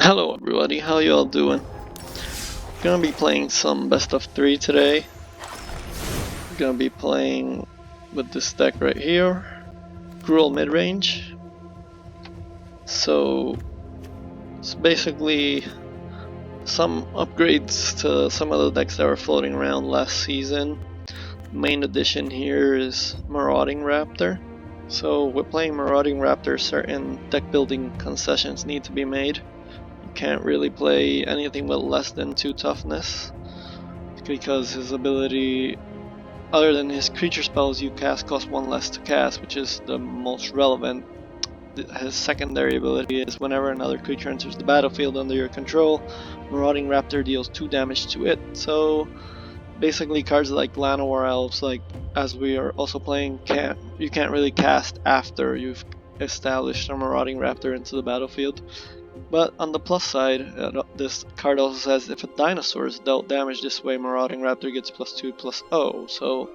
Hello everybody, how y'all doing? Gonna be playing some best of 3 today. Gonna be playing with this deck right here, Gruul Midrange. So it's basically some upgrades to some of the decks that were floating around last season. Main addition here is Marauding Raptor. So with playing Marauding Raptor, certain deck building concessions need to be made. Can't really play anything with less than 2 toughness because his ability, other than his creature spells you cast, cost 1 less to cast, which is the most relevant. His secondary ability is whenever another creature enters the battlefield under your control, Marauding Raptor deals 2 damage to it. So basically cards like Llanowar Elves, like as we are also playing, you can't really cast after you've established a Marauding Raptor into the battlefield. But on the plus side, this card also says if a dinosaur is dealt damage this way, Marauding Raptor gets +2/+0. So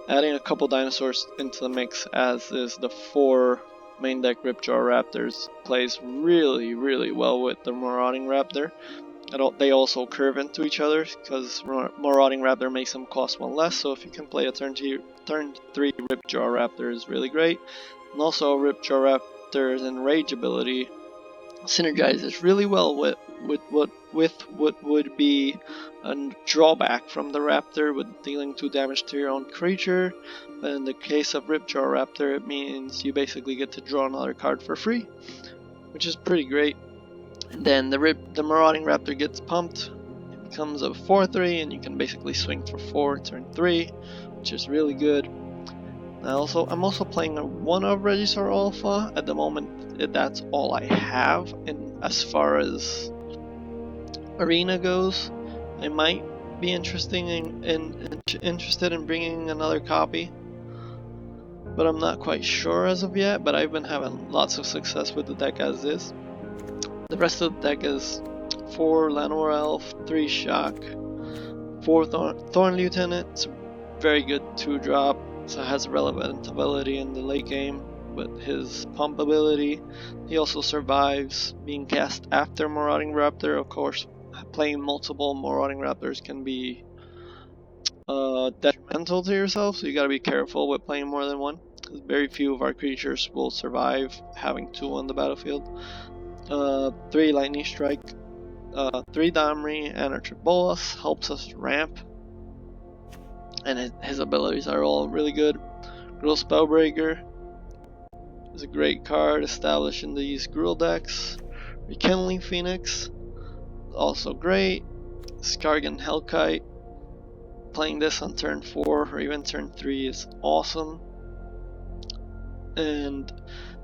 adding a couple dinosaurs into the mix, as is the 4 main deck Ripjaw Raptors, plays really well with the Marauding Raptor. They also curve into each other because Marauding Raptor makes them cost 1 less, so if you can play a turn 3 Ripjaw Raptor is really great. And also Ripjaw Raptor's Enrage ability synergizes really well with what would be a drawback from the Raptor, with dealing 2 damage to your own creature. But in the case of Ripjaw Raptor, it means you basically get to draw another card for free, which is pretty great. And then the Marauding Raptor gets pumped. It becomes a 4/3, and you can basically swing for 4 turn 3, which is really good. I'm also playing one of Regisaur Alpha at the moment. That's all I have, and as far as arena goes, I might be interested in bringing another copy, but I'm not quite sure as of yet. But I've been having lots of success with the deck as is. The rest of the deck is 4 Llanowar Elf, 3 Shock, 4 Thorn Lieutenant. It's a very good 2-drop. So it has relevant ability in the late game with his pump ability. He also survives being cast after Marauding Raptor. Of course, playing multiple Marauding Raptors can be detrimental to yourself, so you gotta be careful with playing more than one, because very few of our creatures will survive having 2 on the battlefield. 3 Lightning Strike, 3 Domri, Anarch Bolas helps us ramp, and his abilities are all really good. Gruul Spellbreaker is a great card established in these Gruul decks. Rekindling Phoenix, also great. Skarrgan Hellkite, playing this on turn 4 or even turn 3 is awesome. And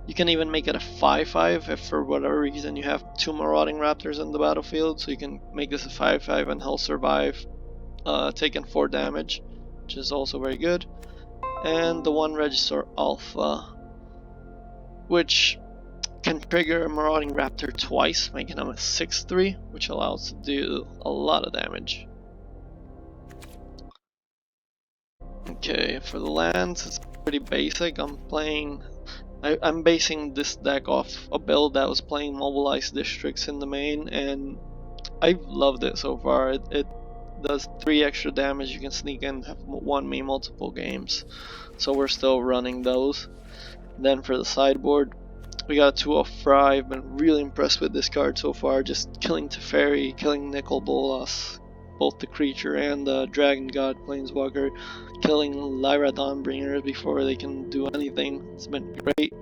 you can even make it a 5/5 if for whatever reason you have 2 Marauding Raptors in the battlefield, so you can make this a 5/5 and he'll survive taking 4 damage, which is also very good. And the one Regisaur Alpha, which can trigger a Marauding Raptor twice, making him a 6/3, which allows to do a lot of damage. Okay, for the lands, it's pretty basic. I'm basing this deck off a build that was playing Mobilized Districts in the main, and I've loved it so far. It does 3 extra damage. You can sneak in, have won me multiple games, so we're still running those. Then for the sideboard, we got a 2 of Fry. I've been really impressed with this card so far, just killing Teferi, killing Nicol Bolas, both the creature and the Dragon God Planeswalker, killing Lyra Dawnbringer before they can do anything. It's been great.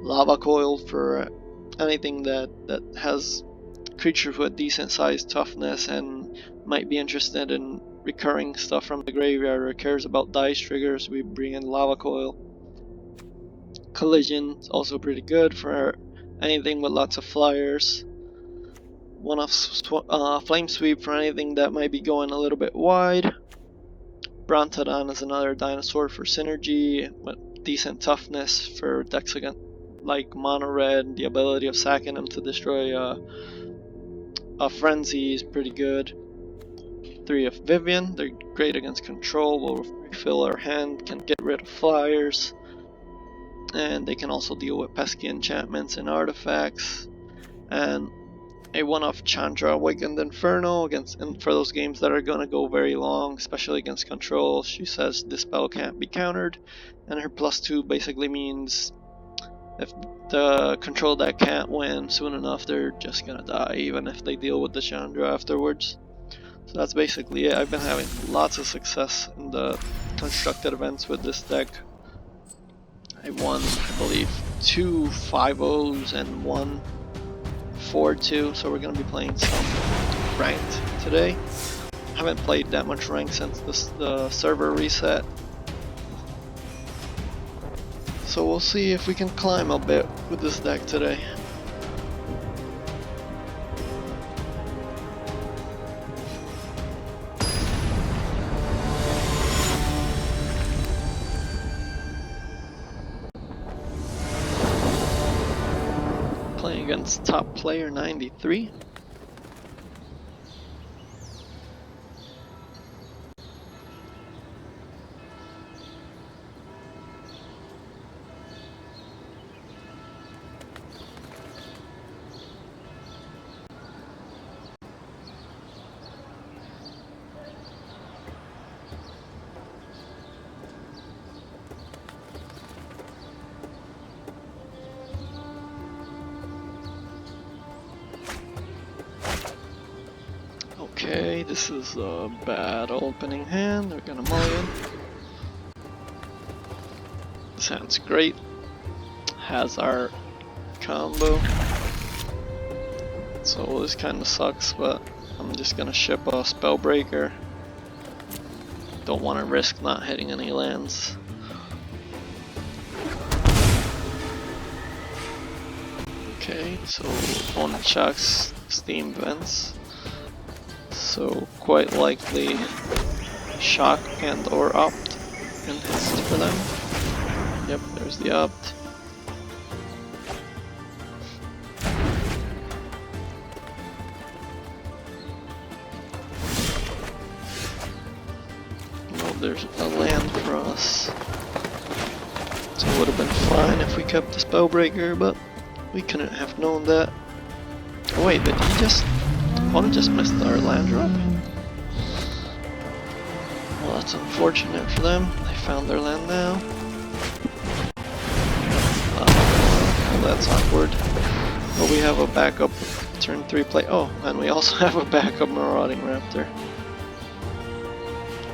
Lava Coil for anything that has creatures with decent sized toughness and might be interested in recurring stuff from the graveyard or cares about dice triggers. We bring in Lava Coil. Collision is also pretty good for anything with lots of flyers. One of Flame Sweep for anything that might be going a little bit wide. Brontodon is another dinosaur for synergy with decent toughness for decks against like mono red. The ability of sacking him to destroy a frenzy is pretty good. 3 of Vivien, they're great against control. Will refill our hand, can get rid of flyers. And they can also deal with pesky enchantments and artifacts. And a one-off Chandra Awakened Inferno for those games that are gonna go very long, especially against control. She says this spell can't be countered, and her +2 basically means if the control deck can't win soon enough, they're just gonna die, even if they deal with the Chandra afterwards. So that's basically it. I've been having lots of success in the constructed events with this deck. I won, I believe, 2 5-0s and 1 4-2, so we're going to be playing some ranked today. Haven't played that much ranked since the server reset. So we'll see if we can climb a bit with this deck today. Playing against top player 93. Okay, this is a bad opening hand. They're gonna mulligan. This hand's great. Has our combo. So this kind of sucks, but I'm just gonna ship a Spellbreaker. Don't want to risk not hitting any lands. Okay, so opponent checks Steam Vents. So quite likely shock and or opt and hits for them. Yep, there's the opt. No, there's a land for us. So it would have been fine if we kept the Spellbreaker, but we couldn't have known that. Oh wait, did he just... Opponent just missed our land drop? Well, that's unfortunate for them. They found their land now. Well, that's awkward. But we have a backup turn 3 play. Oh, and we also have a backup Marauding Raptor.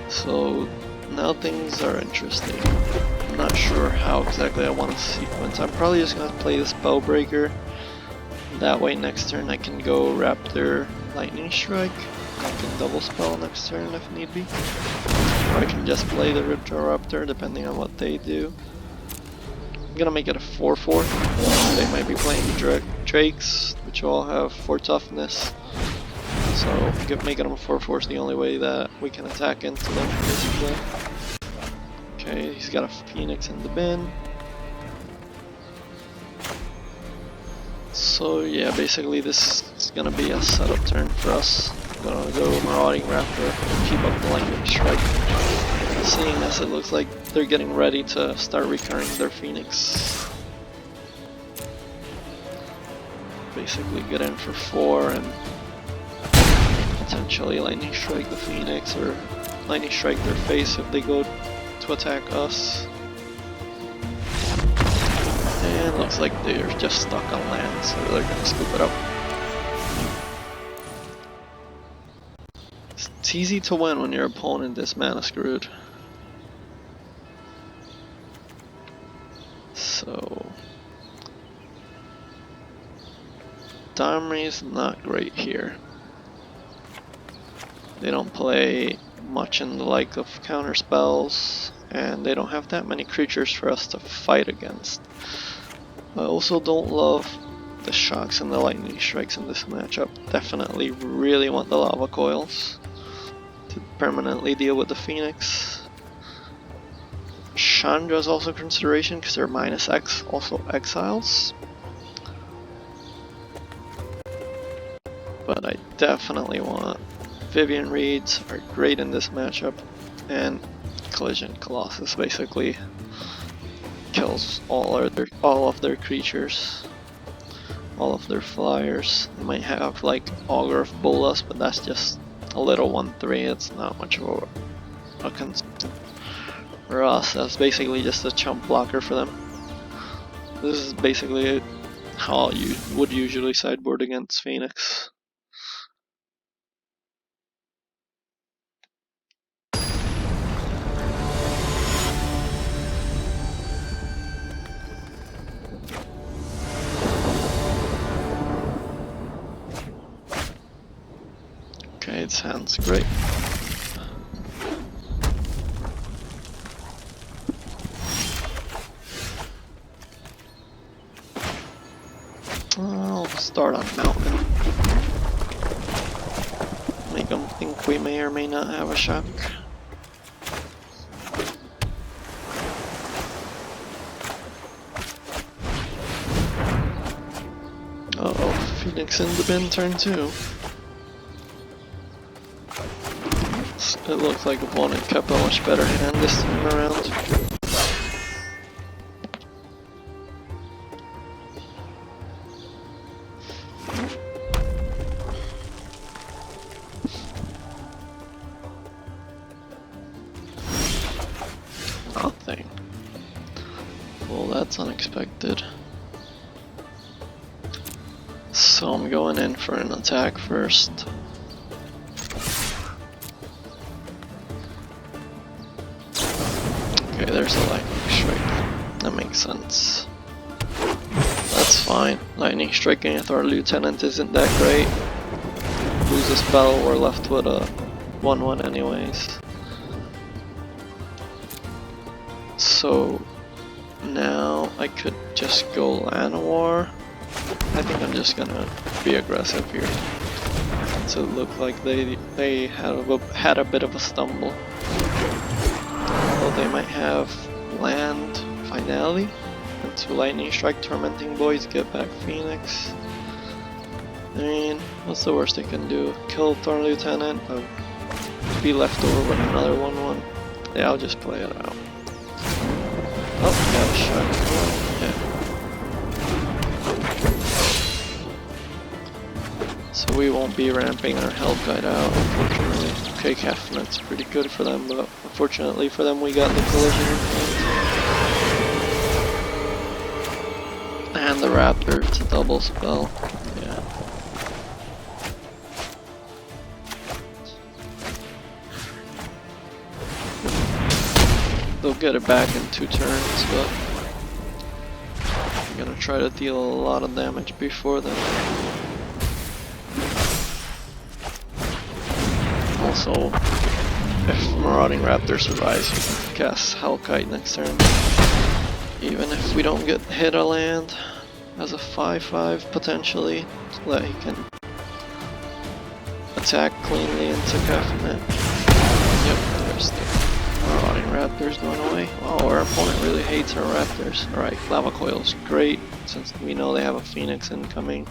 So now things are interesting. I'm not sure how exactly I want to sequence. I'm probably just going to play the Spellbreaker. That way next turn I can go Raptor Lightning Strike. I can double spell next turn if need be. Or I can just play the Ripjaw Raptor depending on what they do. I'm gonna make it a 4-4. They might be playing Drakes, which all have 4 toughness. So making them a 4-4 is the only way that we can attack into them, basically. Okay, he's got a Phoenix in the bin. So yeah, basically this is gonna be a setup turn for us. I'm gonna go Marauding Raptor and keep up the Lightning Strike. Seeing as it looks like they're getting ready to start recurring their Phoenix. Basically get in for 4 and potentially Lightning Strike the Phoenix or Lightning Strike their face if they go to attack us. And looks like they're just stuck on land, so they're gonna scoop it up. It's easy to win when your opponent is mana screwed. So Domri is not great here. They don't play much in the like of counter spells, and they don't have that many creatures for us to fight against. I also don't love the shocks and the lightning strikes in this matchup. Definitely really want the lava coils to permanently deal with the Phoenix. Chandra is also a consideration because they're -X, also exiles. But I definitely want Vivien Reids are great in this matchup, and Collision Colossus basically kills all of their creatures. all of their flyers. They might have like Augur of Bolas, but that's just a little 1/3. It's not much of a concern. For us, that's basically just a chump blocker for them. This is basically how you would usually sideboard against Phoenix. Okay, it sounds great. I'll start on Mountain. Make them think we may or may not have a shock. Uh-oh, Phoenix in the bin turn 2. It looks like opponent kept a much better hand this time around. Nothing. Well, that's unexpected. So I'm going in for an attack first. Okay, there's a lightning strike. That makes sense. That's fine. Lightning striking a Thorn Lieutenant isn't that great. Lose a spell, we're left with a 1/1 anyways. So now I could just go Llanowar. I think I'm just gonna be aggressive here. Since it looked like they had a bit of a stumble. Although they might have land finale. And 2 lightning strike, tormenting boys, get back Phoenix. I mean, what's the worst they can do? Kill Thorn Lieutenant, but be left over with another 1/1. Yeah, I'll just play it out. Oh, got a shot. Yeah. So we won't be ramping our Hellkite out, unfortunately. Okay, Caffeinet's pretty good for them, but unfortunately for them we got the collision. And the Raptor, it's a double spell. Yeah. They'll get it back in 2 turns, but I'm gonna try to deal a lot of damage before then. Also, if Marauding Raptor survives, we can cast Hellkite next turn. Even if we don't get hit a land as a 5/5 potentially, so that he can attack cleanly into Caffeinet. Yep, there's the Marauding Raptors going away. Wow, our opponent really hates our Raptors. Alright, Lava Coil's great, since we know they have a Phoenix incoming.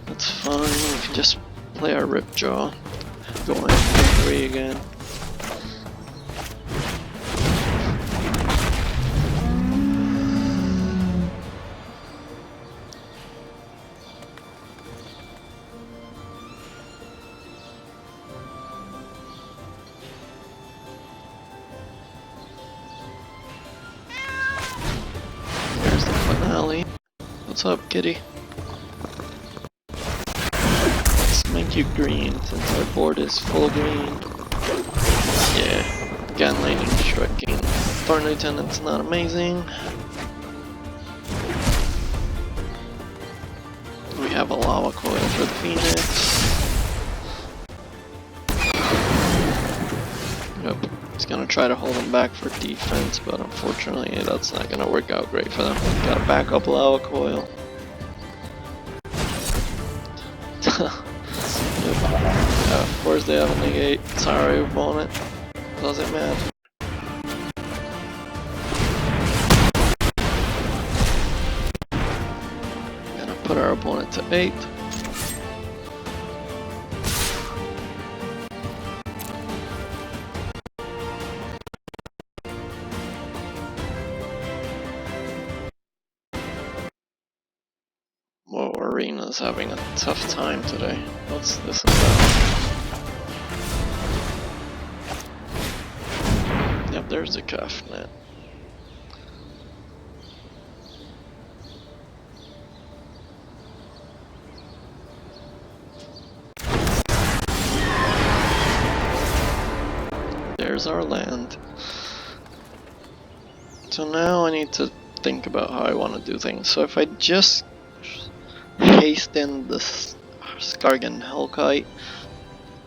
That's fine, we can just play our Ripjaw. Go in for 3 again. There's the finale. What's up, kitty? Make you green since our board is full green. Yeah, again lightning striking. Thorn Lieutenant's not amazing. We have a Lava Coil for the Phoenix. Yep, it's gonna try to hold them back for defense, but unfortunately that's not gonna work out great for them. Gotta back up Lava Coil. Of course they have a negate. Sorry opponent. Doesn't matter. Gonna put our opponent to 8. Arena's having a tough time today. What's this about? Yep, there's the calf net. There's our land. So now I need to think about how I want to do things. So if I just haste in the Skarrgan Hellkite,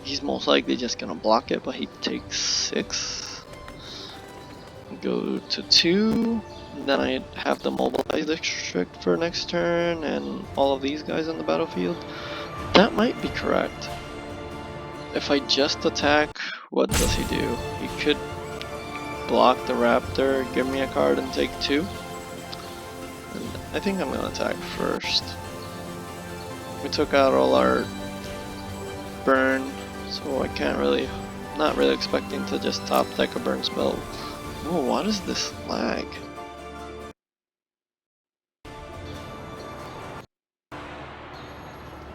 he's most likely just gonna block it, but he takes 6. Go to 2. Then I have the Mobilized District for next turn and all of these guys on the battlefield. That might be correct. If I just attack, what does he do? He could block the Raptor, give me a card and take 2. And I think I'm gonna attack first. We took out all our burn, so I can't really, not really expecting to just top deck a burn spell. Oh, what is this lag?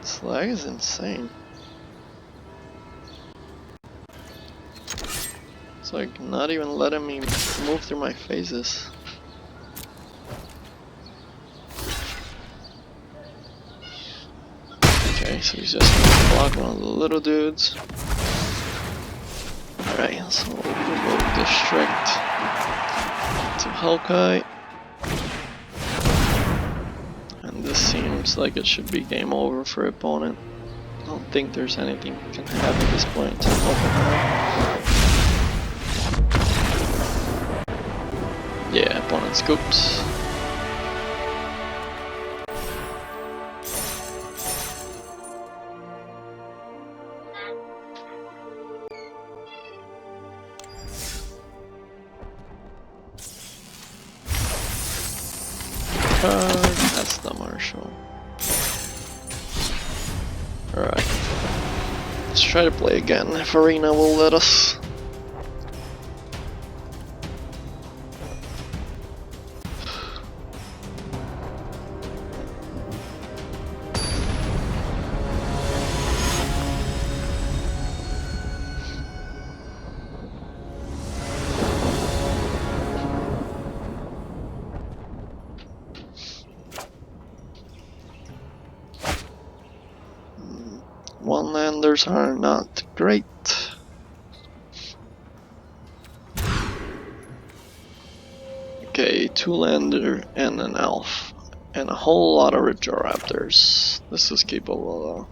This lag is insane. It's like not even letting me move through my phases. Okay, so he's just gonna block one of the little dudes. Alright, so we'll go District to Hellkite. And this seems like it should be game over for opponent. I don't think there's anything we can have at this point to help him out. Yeah, opponent scoops. That's the Marshall. Alright. Let's try to play again if Arena will let us. One-landers are not great. Okay, 2-lander and an elf. And a whole lot of Ripjaw Raptors. This is capable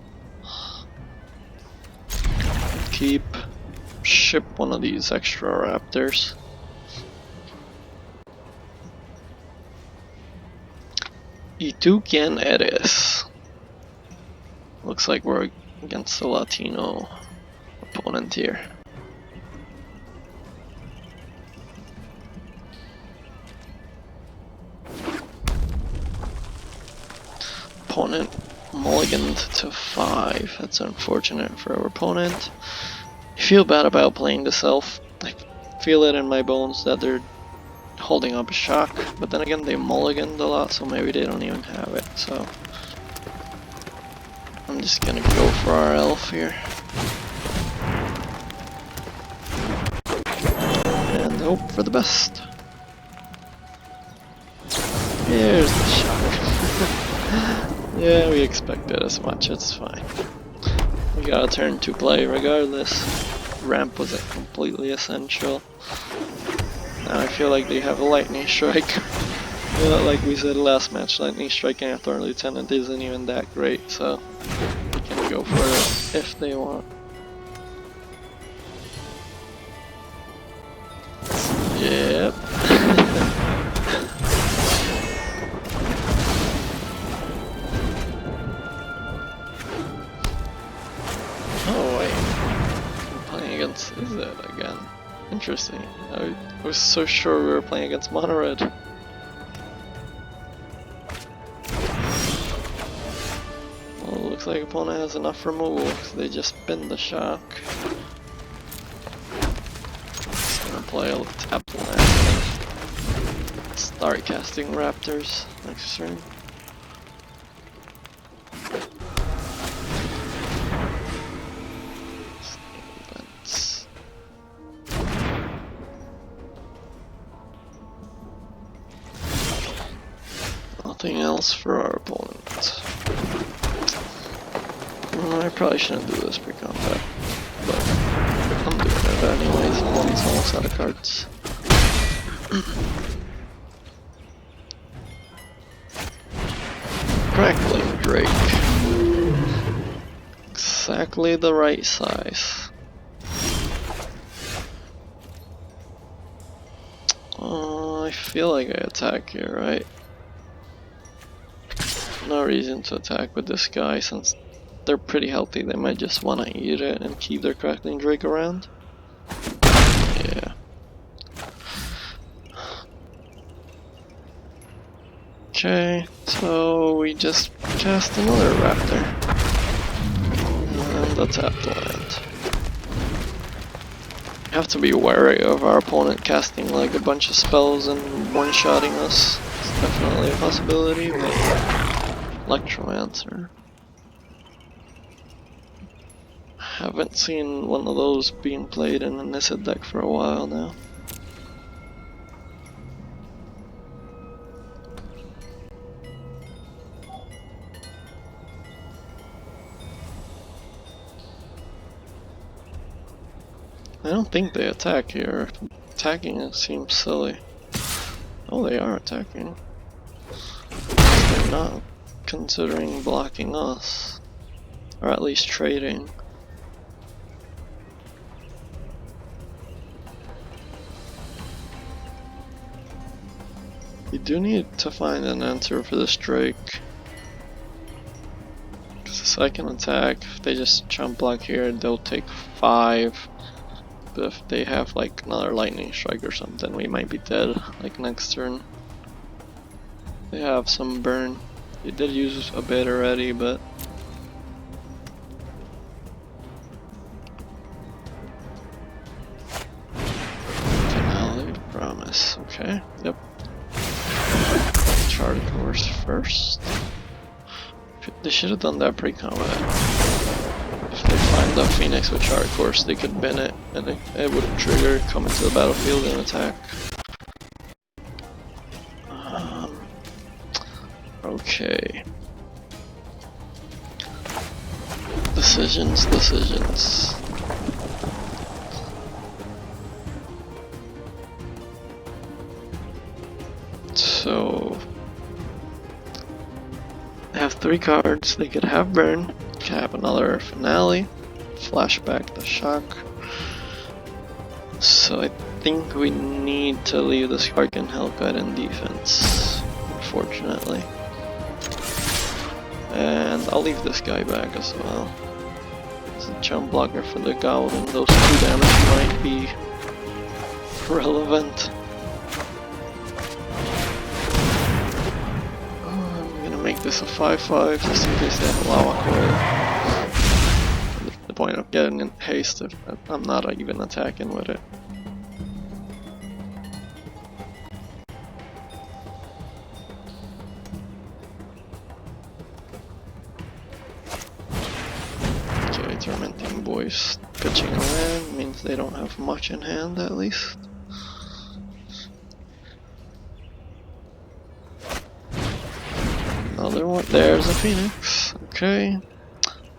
though. Ship one of these extra Raptors. Y tú quién eres? Looks like we're against a Latino opponent here. Opponent mulliganed to 5. That's unfortunate for our opponent. I feel bad about playing this elf. I feel it in my bones that they're holding up a shock, but then again they mulliganed a lot, so maybe they don't even have it. So I'm just gonna go for our elf here. And hope for the best. Here's the shock. Yeah, we expected as much, it's fine. We got a turn to play regardless. Ramp was completely essential. Now I feel like they have a lightning strike. Yeah, like we said last match, lightning striking a Thorn Lieutenant isn't even that great, so we can go for it if they want. Yep. Oh wait, we're playing against Izet again. Interesting. I was so sure we were playing against Mono Red. Well, looks like opponent has enough removal because they just spin the shock. Just gonna play a tap land. Start casting Raptors next turn. Anything else for our opponent? I probably shouldn't do this pre-combat, but I'm doing it anyways. One's almost out of cards. Crackling Drake. Exactly the right size. I feel like I attack here, right? No reason to attack with this guy since they're pretty healthy. They might just want to eat it and keep their Crackling Drake around. Yeah. Okay, so we just cast another Raptor. And that's tap the land. Have to be wary of our opponent casting like a bunch of spells and one-shotting us. It's definitely a possibility, but Electromancer. Haven't seen one of those being played in an Nissa deck for a while now. I don't think they attack here. Attacking it seems silly. Oh, they are attacking. They're not considering blocking us. Or at least trading. We do need to find an answer for this Drake. Because the second attack, if they just jump block here, they'll take 5. But if they have like another lightning strike or something, we might be dead like next turn. They have some burn. They did use a bit already, but finale promise. Okay, yep. Chart course first. They should have done that pre-combat. If they find the Phoenix with Chart Course, they could bin it, and it would trigger, come into the battlefield and attack. Okay. Decisions. So, they have 3 cards. They could have burn. Have another finale, flashback the shock. So I think we need to leave the Skarrgan Hellkite in defense, unfortunately. And I'll leave this guy back as well. It's a jump blocker for the Goblin. Those 2 damage might be relevant. Make this a 5/5 just in case they have a Lava Coil. The point of getting in haste if I'm not even attacking with it. Okay, Tormenting Boys pitching a land means they don't have much in hand at least. Another one. There's a Phoenix. Okay.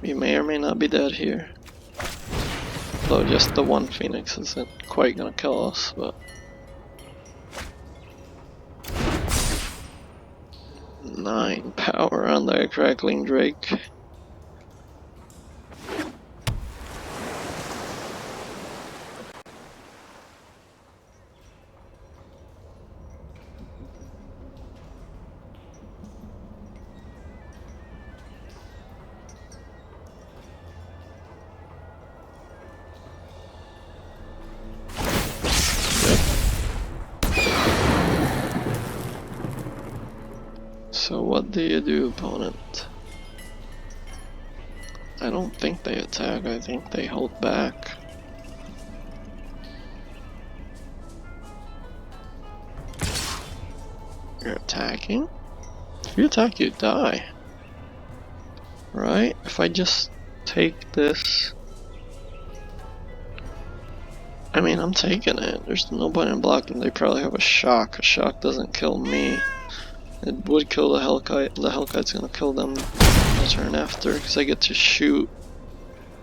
We may or may not be dead here. Though just the one Phoenix isn't quite gonna kill us, but 9 power on the Crackling Drake. So what do you do, opponent? I don't think they attack, I think they hold back. You're attacking? If you attack, you die. Right? If I just take this... I mean, I'm taking it. There's no point in blocking. They probably have a shock. A shock doesn't kill me. It would kill the Hellkite. The Hellkite's gonna kill them the turn after, because I get to shoot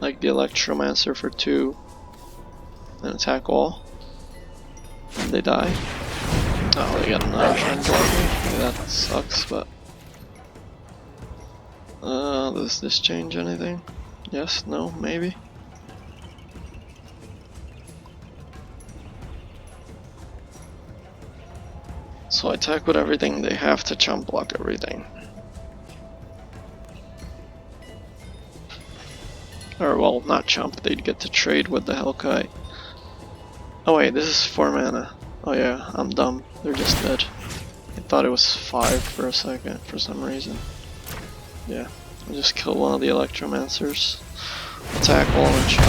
like the Electromancer for 2 and attack all. And they die. Oh, they got another turn block me. Yeah, that sucks, but... does this change anything? Yes, no, maybe? So I attack with everything, they have to chump block everything. Or, well, not chump, they'd get to trade with the Hellkite. Oh wait, this is 4 mana. Oh yeah, I'm dumb. They're just dead. I thought it was 5 for a second, for some reason. Yeah, I'll just kill one of the Electromancers. Attack all and chump.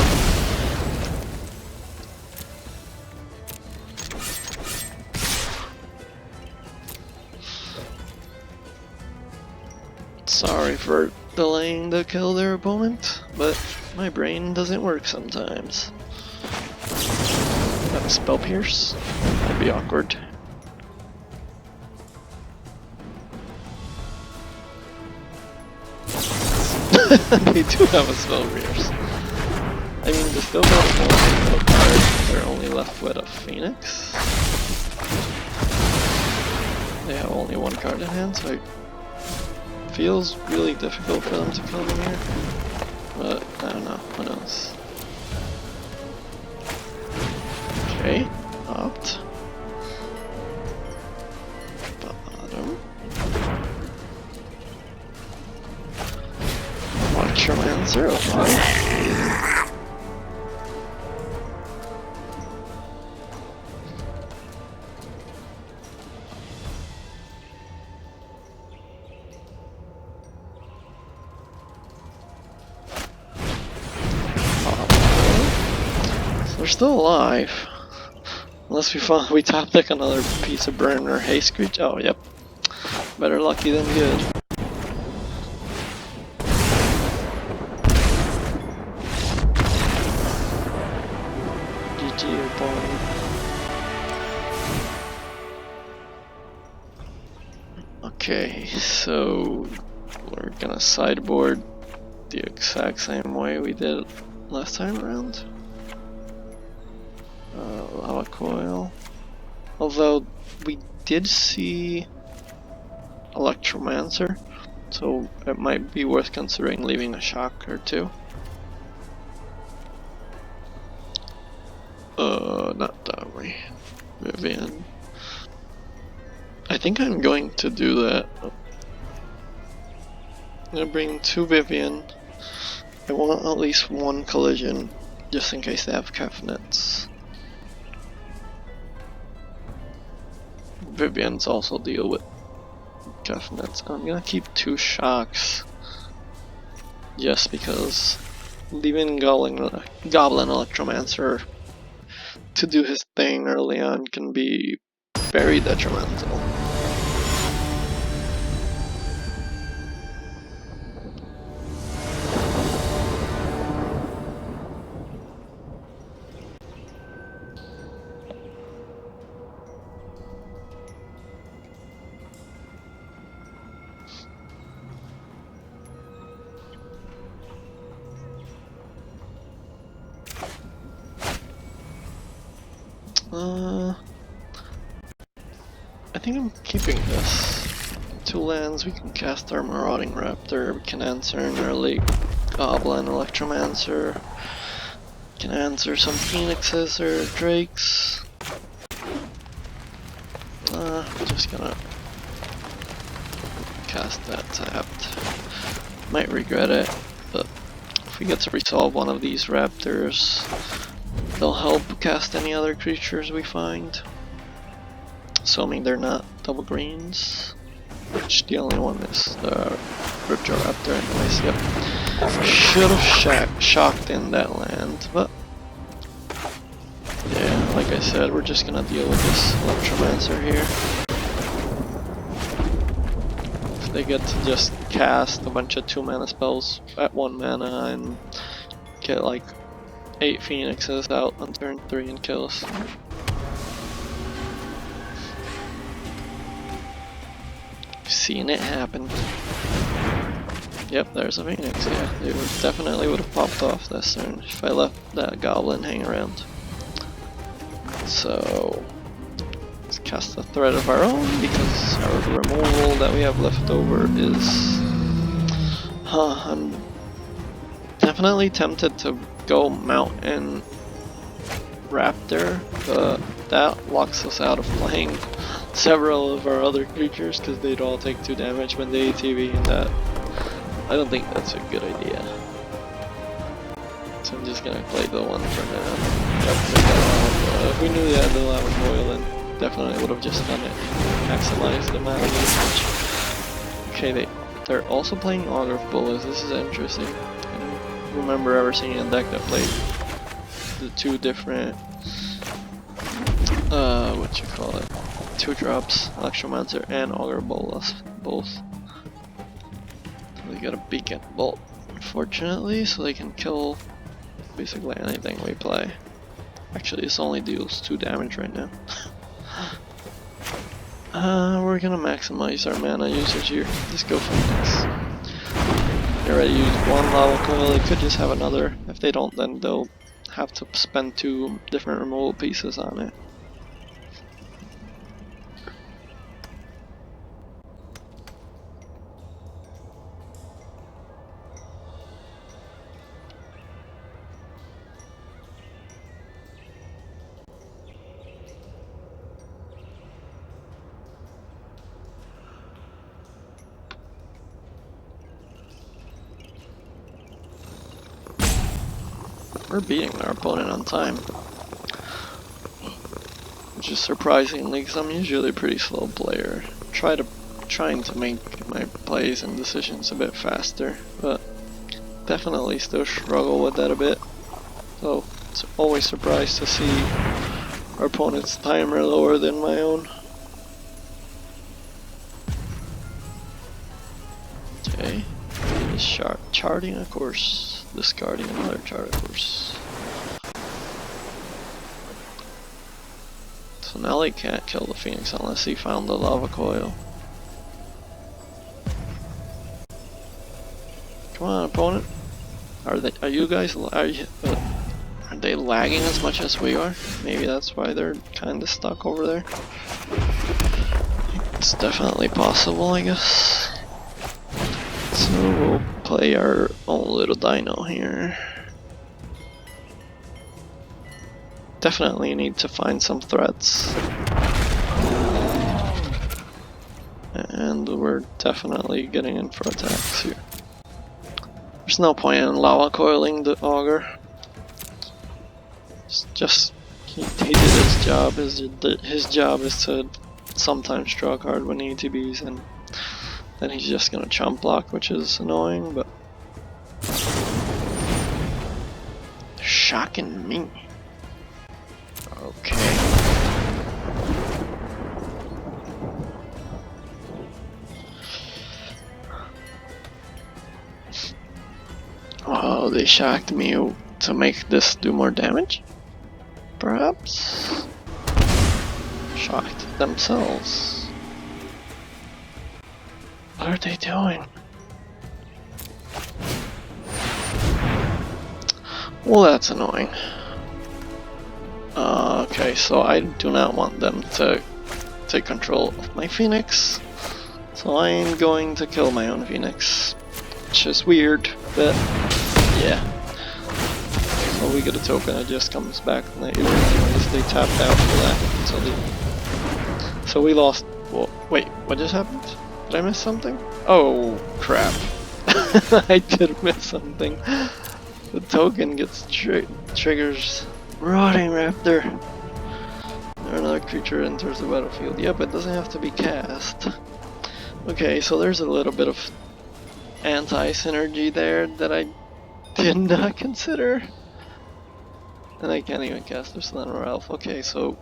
Sorry for delaying the kill their opponent, but my brain doesn't work sometimes. Got a Spell Pierce? That'd be awkward. They do have a Spell Pierce. I mean, they still got a card. They're only left with a Phoenix. They have only 1 card in hand, so it feels really difficult for them to kill them here. But I don't know, who knows. Okay, opt. Bottom. Electromancer, okay. They're still alive. Unless we top deck another piece of burn or haste creature. Oh, yep. Better lucky than good. GG opponent. Okay, so we're gonna sideboard the exact same way we did last time around. Lava Coil. Although we did see Electromancer, so it might be worth considering leaving a shock or 2. Not Domri. Vivien. I think I'm going to do that. I'm gonna bring 2 Vivien. I want at least 1 collision, just in case they have Kefnets. Vivien's also deal with Kefnets. I'm gonna keep 2 shocks, just because leaving Goblin Electromancer to do his thing early on can be very detrimental. I think I'm keeping this. 2 lands, we can cast our Marauding Raptor, we can answer an early Goblin Electromancer, we can answer some Phoenixes or Drakes. I'm just gonna cast that tapped. Might regret it, but if we get to resolve one of these Raptors, they'll help cast any other creatures we find. Assuming they're not double greens, which the only one is the Ripjaw Raptor anyways, yep. Should have shocked in that land, but yeah, like I said, we're just gonna deal with this Electromancer here. If they get to just cast a bunch of 2 mana spells at 1 mana and get like 8 Phoenixes out on turn 3 and kills. Seen it happen. Yep, there's a Phoenix, yeah. They definitely would have popped off this turn if I left that Goblin hang around. So, let's cast a threat of our own because our removal that we have left over is... I'm definitely tempted to go Mountain Raptor, but that locks us out of playing several of our other creatures because they'd all take 2 damage when they ATB, and that I don't think that's a good idea. So I'm just gonna play the one for now. Yep, if we knew they had the Lava Coil, then definitely would have just done it. Maximize the amount of damage. Okay, they're also playing Augur of Bolas. This is interesting. I don't remember ever seeing a deck that played the 2 different what you call it? 2-drops, Electromancer and Augur Bolas, both. We got a Beacon Bolt, unfortunately, so they can kill basically anything we play. Actually, this only deals 2 damage right now. We're gonna maximize our mana usage here. Just go Phoenix. They already used 1 Lava Coil, they could just have another. If they don't, then they'll have to spend 2 different removal pieces on it. We're beating our opponent on time, which is surprisingly because I'm usually a pretty slow player. Trying to make my plays and decisions a bit faster, but definitely still struggle with that a bit. So it's always surprised to see our opponent's timer lower than my own. Okay, charting a course. Discarding another chart, of course. So now they can't kill the Phoenix unless he found the Lava Coil. Come on, opponent. Are they lagging as much as we are? Maybe that's why they're kind of stuck over there. It's definitely possible, I guess. So we'll play our own little dino here. Definitely need to find some threats. And we're definitely getting in for attacks here. There's no point in Lava Coiling the Augur. It's just he did his job. His job is to sometimes draw a card when he ATBs, and then he's just gonna chump block, which is annoying, but they're shocking me. Okay. Oh, they shocked me to make this do more damage? Perhaps? Shocked themselves. What are they doing? Well, that's annoying. Okay, so I do not want them to take control of my Phoenix. So I'm going to kill my own Phoenix. Which is weird, but yeah. So we get a token, it just comes back later because they tapped out for that. So we lost. Well, wait, what just happened? Did I miss something? Oh crap. I did miss something. The token gets triggers Marauding Raptor. Or another creature enters the battlefield. Yep, it doesn't have to be cast. Okay, so there's a little bit of anti-synergy there that I did not consider. And I can't even cast this Llanowar Elves. Okay, so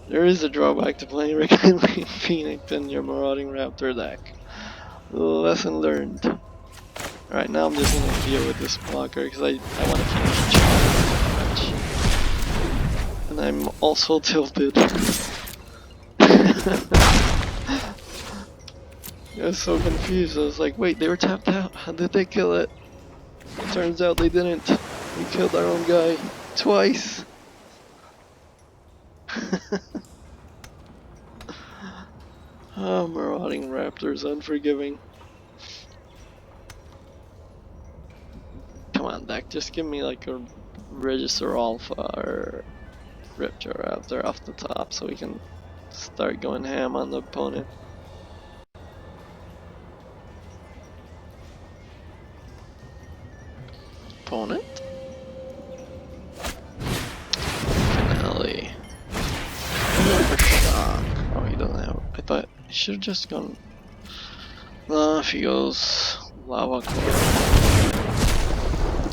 there is a drawback to playing Rekindling Phoenix in your Marauding Raptor deck. Lesson learned. Alright, now I'm just gonna deal with this blocker because I want to finish the match. And I'm also tilted. I was so confused. I was like, wait, they were tapped out. How did they kill it? Turns out they didn't. We killed our own guy twice. Oh, Marauding Raptor's unforgiving. Come on, deck, just give me like a Regisaur Alpha or Ripjaw Raptor off the top so we can start going ham on the opponent. Opponent? Finale. For shock. Oh, he doesn't have. I thought he should have just gone. No, if he goes Lava Coil,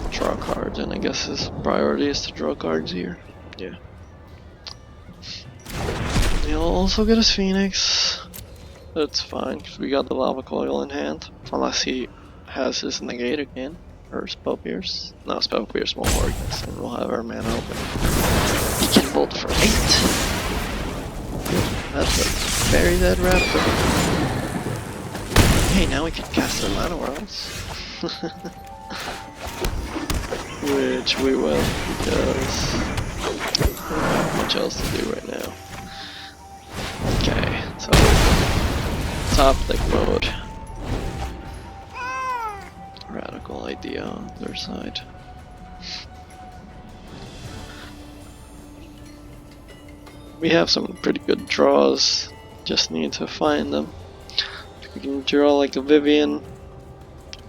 draw cards, and I guess his priority is to draw cards here. Yeah. He'll also get his Phoenix. That's fine, because we got the Lava Coil in hand. Unless he has his negate again. Or Spell Pierce. No, Spell Pierce won't work, and we'll have our mana open. He can bolt for 8. That's a very dead raptor. Hey, now we can cast the Llanowar Elves. Which we will, because we don't have much else to do right now. Okay, so top deck mode. Radical idea on their side. We have some pretty good draws, just need to find them. We can draw like a Vivien,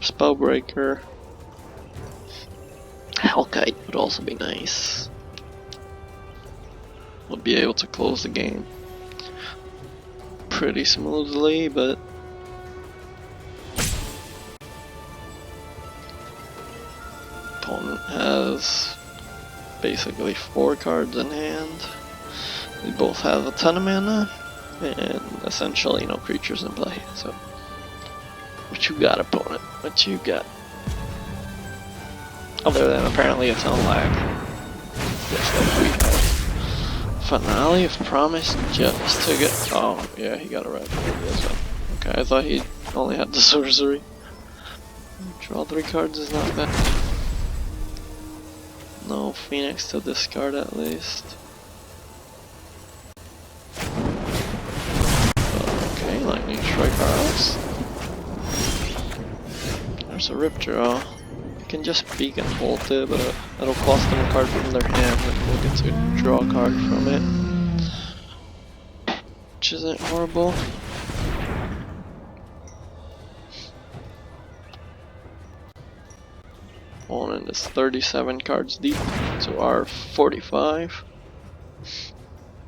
Spellbreaker. Hellkite would also be nice. We'll be able to close the game pretty smoothly, but opponent has basically 4 cards in hand. We both have a ton of mana and essentially no creatures in play. So, what you got, opponent? What you got? Other than apparently a ton of lag. Just like we have. Finale of Promise just to get. Oh, yeah, he got a red card as well. Okay, I thought he only had the sorcery. Draw 3 cards is not bad. No Phoenix to discard at least. Okay, Lightning Strike our Elves. There's a Ripjaw. You can just peek and bolt it, but it'll cost them a card from their hand, and we'll get to draw a card from it. Which isn't horrible. Opponent is 37 cards deep to our 45.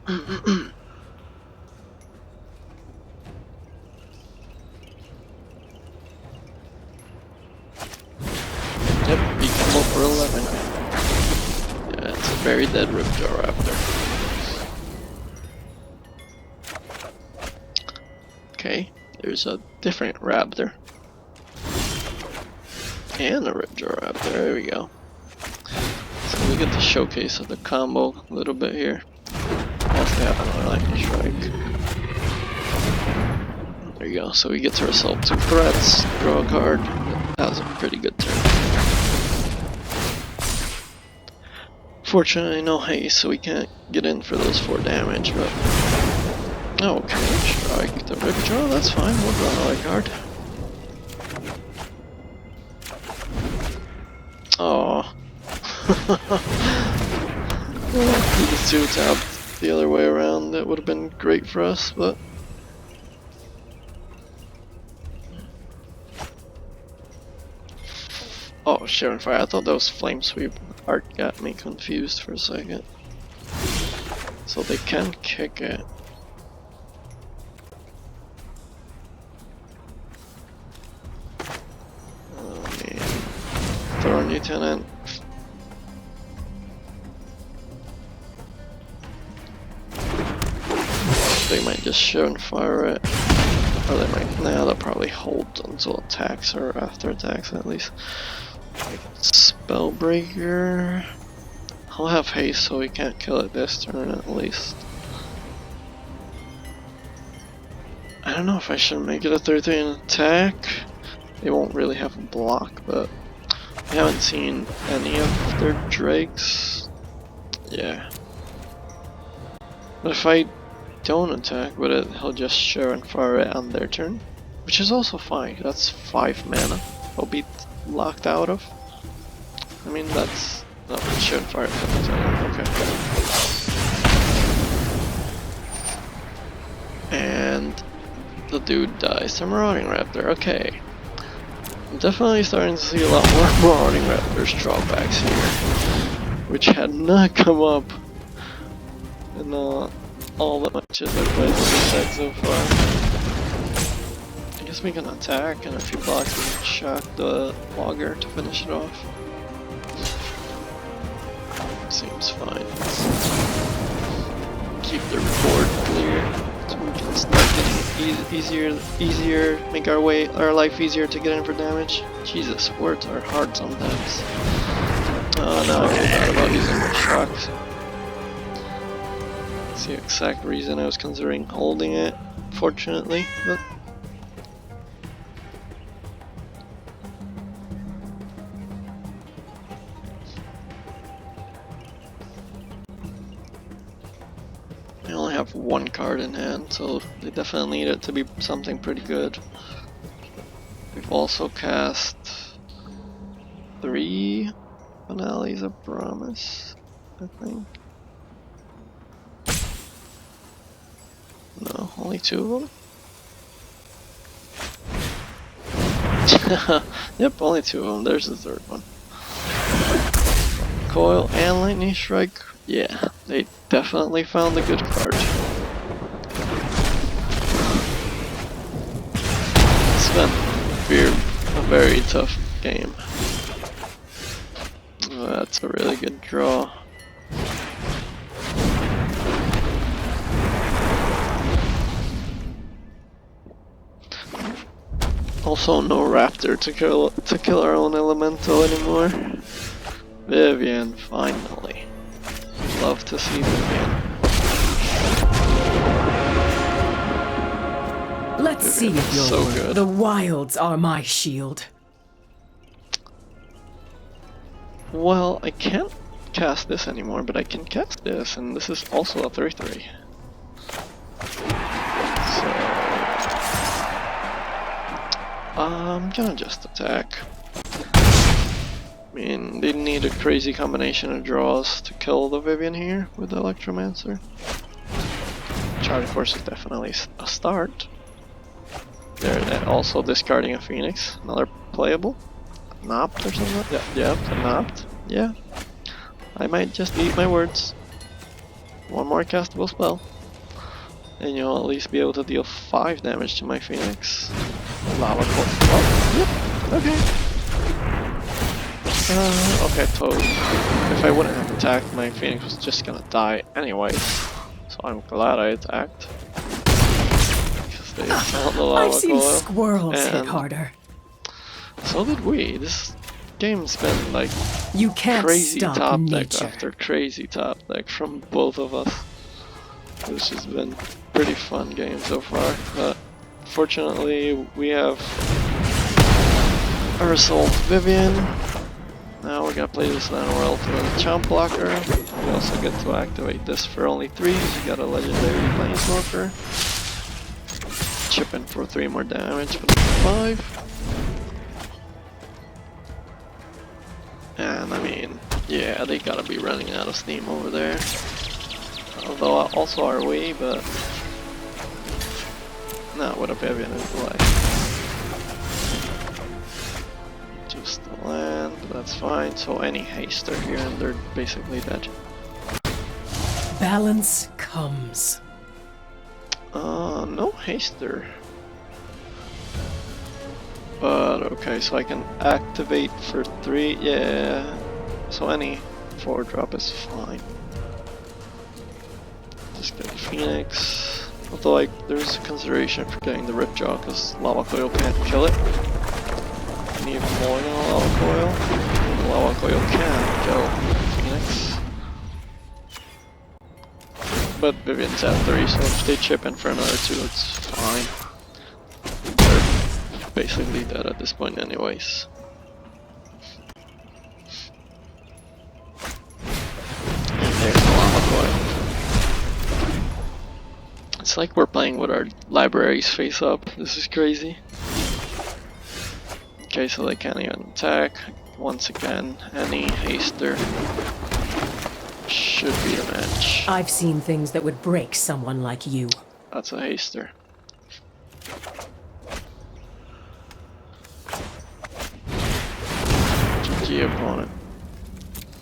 Yep, he can go for 11. Yeah, it's a very dead Ripjaw Raptor. Okay, there's a different Raptor. And a Ripjaw Raptor, there we go. So we get the showcase of the combo a little bit here. Also have another Lightning Strike. There you go, so we get to resolve 2 threats, draw a card. That was a pretty good turn. Fortunately no haste, so we can't get in for those 4 damage, but... Okay, strike the Ripjaw, that's fine, we'll draw another card. Oh, if the 2 tapped the other way around, that would have been great for us, but oh, Sharon Fire, I thought that was Flame Sweep. Art got me confused for a second. So they can kick it. Thorn Lieutenant. They might just show and fire it. Or they might, nah, they'll probably hold until attacks or after attacks at least. Like Spellbreaker. I'll have haste so we can't kill it this turn at least. I don't know if I should make it a 3-3 and attack. They won't really have a block, but I haven't seen any of their drakes. Yeah. But if I don't attack with it, he'll just share and fire it on their turn. Which is also fine, that's 5 mana I'll be locked out of. I mean, that's... no, share and fire it, okay. And the dude dies to Marauding Raptor, okay. I'm definitely starting to see a lot more Marauding Raptors drawbacks here, which had not come up in all the matches I've played with this deck so far. I guess we can attack, and if he blocks, we can shock the Logger to finish it off. Seems fine. Let's keep the board clear so we can start getting easier, make our life easier to get in for damage. Jesus, words are hard sometimes. Oh, now I forgot about using my shocks. That's the exact reason I was considering holding it, fortunately. But I only have one card in hand, so they definitely need it to be something pretty good. We've also cast 3 Finales of Promise, I think. No, only 2 of them? Yep, only 2 of them. There's the 3rd one. Coil and Lightning Strike. Yeah, they definitely found a good card. It's been a very tough game. That's a really good draw. Also, no Raptor to kill our own Elemental anymore. Vivien, finally. Love to see Vivien. Let's see if you're so good. The wilds are my shield. Well, I can't cast this anymore, but I can cast this, and this is also a 3-3. So I'm gonna just attack. I mean, they need a crazy combination of draws to kill the Vivien here with the Electromancer. Charging Force is definitely a start. They're also discarding a Phoenix, another playable. Knopped or something? Yeah, knopped. Yeah. I might just eat my words. One more castable spell. And you'll at least be able to deal 5 damage to my Phoenix. Lava Coil. Oh, yep, okay. Okay, totally. If I wouldn't have attacked, my Phoenix was just gonna die anyways. So I'm glad I attacked. Because they found the Lava Coil. I've seen squirrels hit harder. So did we. This game's been like you can't crazy stop top nature. deck after crazy top deck from both of us. This has been a pretty fun game so far, but fortunately we have a result Vivien. Now we're gonna play this Llanowar Elves with a Chomp Blocker. We also get to activate this for only 3, because you got a legendary Planeswalker. Chip in for 3 more damage, but it's 5. And I mean, yeah, they gotta be running out of steam over there. Although also our way, but not with a Vivien in play. Just the land, but that's fine. So any haster here and they're basically dead. Balance comes. No haster. But okay, so I can activate for 3, yeah. So any 4-drop is fine. Just get the Phoenix. Although there's a consideration for getting the Ripjaw, because Lava Coil can't kill it. And even more than a Lava Coil. The Lava Coil can kill Phoenix. But Vivien's at 3, so if they chip in for another 2, it's fine. basically dead at this point anyways. And there's the Lava Coil. It's like we're playing with our libraries face up. This is crazy. Okay, so they can't even attack. Once again, any haster should be a match. I've seen things that would break someone like you. That's a haster. GG opponent.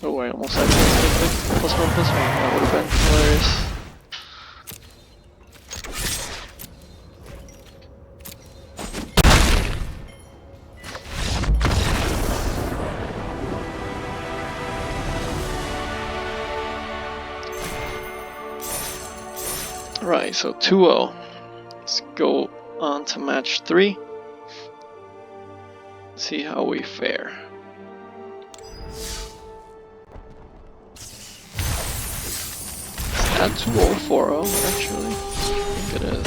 Oh, I almost had +1/+1. That would have been hilarious. Right, so 2-0. Let's go on to match 3. See how we fare. Is that 2-0, 4-0 actually? I think it is.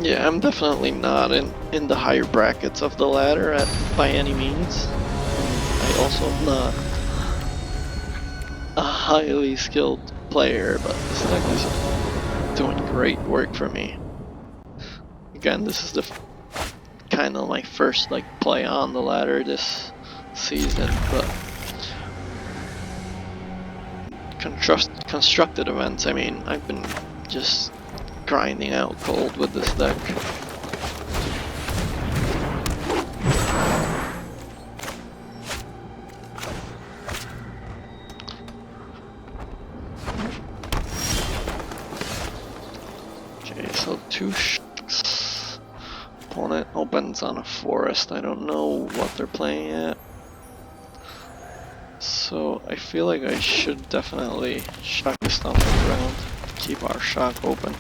Yeah, I'm definitely not in the higher brackets of the ladder by any means. I also am not a highly skilled player, but this deck is doing great work for me. Again, this is the kind of my first play on the ladder this season, but constructed events, I mean, I've been just grinding out cold with this deck. Okay, so 2 shocks. Opponent opens on a forest. I don't know what they're playing at. So I feel like I should definitely shock the Stomping Ground to keep our shock open.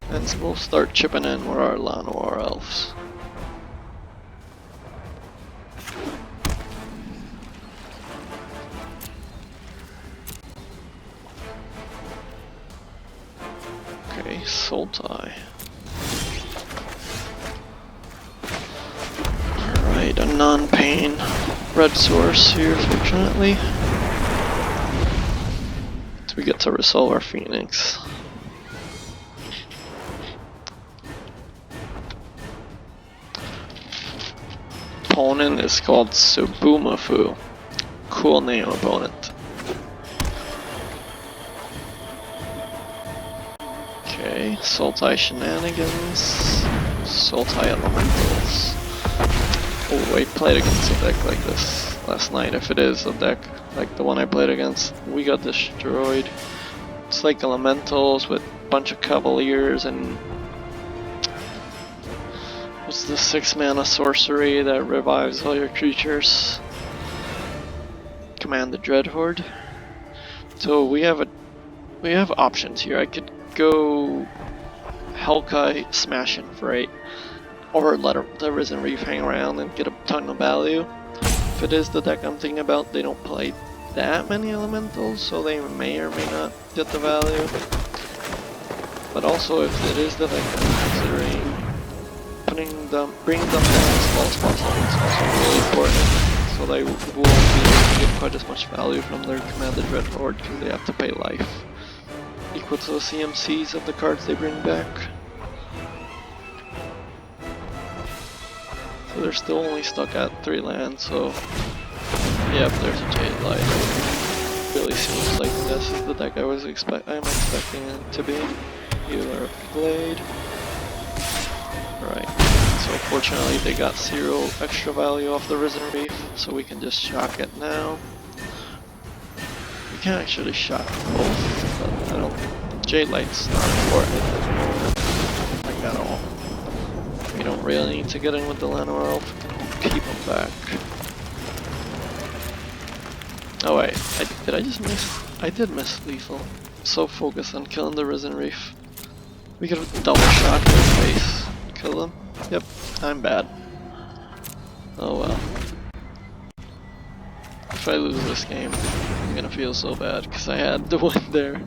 And so we'll start chipping in with our Llanowar Elves. Okay, Soul Tie. Alright, a non-pain red source here, fortunately. So we get to resolve our Phoenix. Opponent is called Subumafu. Cool name, opponent. Okay, Soul Tie shenanigans. Soul Tie elementals. Oh, I played against a deck like this last night. If it is a deck like the one I played against, we got destroyed. It's like elementals with a bunch of cavaliers and what's the 6-mana sorcery that revives all your creatures? Command the Dreadhorde. So we have options here. I could go Hellkite, smashing for 8, or let the Risen Reef hang around and get a ton of value. If it is the deck I'm thinking about, they don't play that many elementals, so they may or may not get the value. But also, if it is the deck I'm considering, bringing them down as low as possible is also really important, so they won't be able to get quite as much value from their Command the Dreadhorde because they have to pay life equal to the CMCs of the cards they bring back. So they're still only stuck at 3 lands, so yep, there's a Jade Light. Really seems like this is the deck I'm expecting it to be. Healer Blade. Right, so fortunately they got 0 extra value off the Risen Reef, so we can just shock it now. We can actually shock both, but I don't. Jade Light's not important like at all. We don't really need to get in with the Llanowar Elf, we can keep him back. Oh wait, did I just miss? I did miss lethal. So focused on killing the Risen Reef. We could have double shot in the face. kill them? Yep, I'm bad. Oh well. If I lose this game, I'm gonna feel so bad because I had the win there.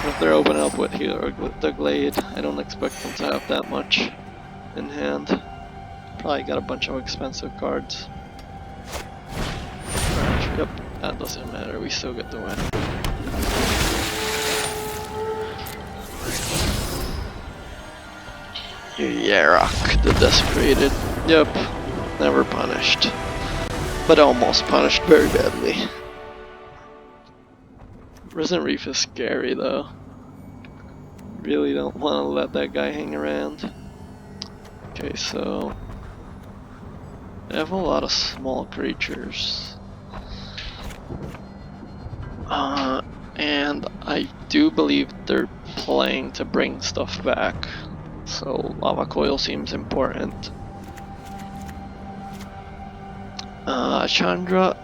If they're opening up with here with the Glade, I don't expect them to have that much in hand. Probably got a bunch of expensive cards. Yep, that doesn't matter, we still get the win. Yarok, the Desecrated. Yep, never punished. But almost punished very badly. Resident Reef is scary though. Really don't want to let that guy hang around. Okay, so they have a lot of small creatures. And I do believe they're playing to bring stuff back. So Lava Coil seems important. Chandra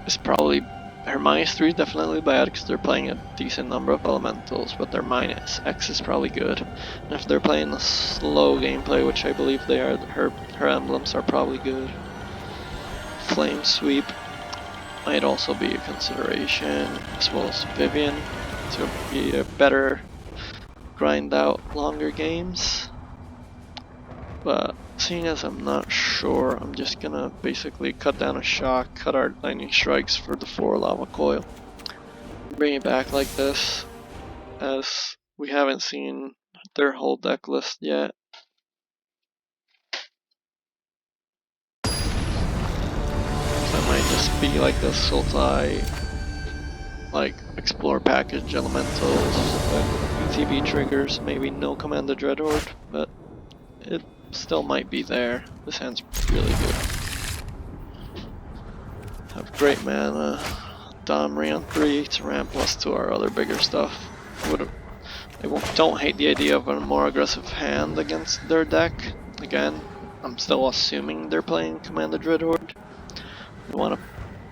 is probably, her -3 is definitely bad because they're playing a decent number of elementals, but their -X is probably good. And if they're playing a slow gameplay, which I believe they are, her emblems are probably good. Flame Sweep might also be a consideration, as well as Vivien to be a better grind out longer games. But seeing as I'm not sure, I'm just gonna basically cut down a shock, cut our lightning strikes for the 4 Lava Coil. Bring it back like this, as we haven't seen their whole deck list yet. That might just be like the Sultai, like Explore Package Elementals, ETB triggers, maybe no Commander Dreadhorde, but it still might be there. This hand's really good. Have great mana, Domri on 3 to ramp us to our other bigger stuff. Don't hate the idea of a more aggressive hand against their deck. Again, I'm still assuming they're playing Commander Dreadhorde. We want to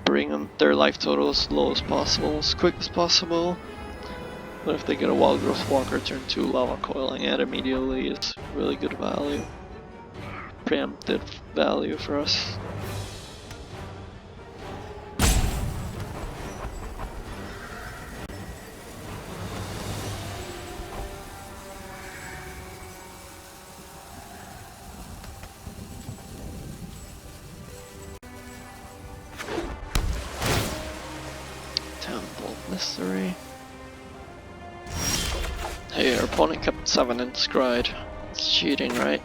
bring them their life total as low as possible, as quick as possible. But if they get a Wild Growth Walker turn 2 Lava Coiling it immediately is really good value. Preemptive value for us. Temple Mystery. Hey, our opponent kept 7 in Scryed. It's cheating, right?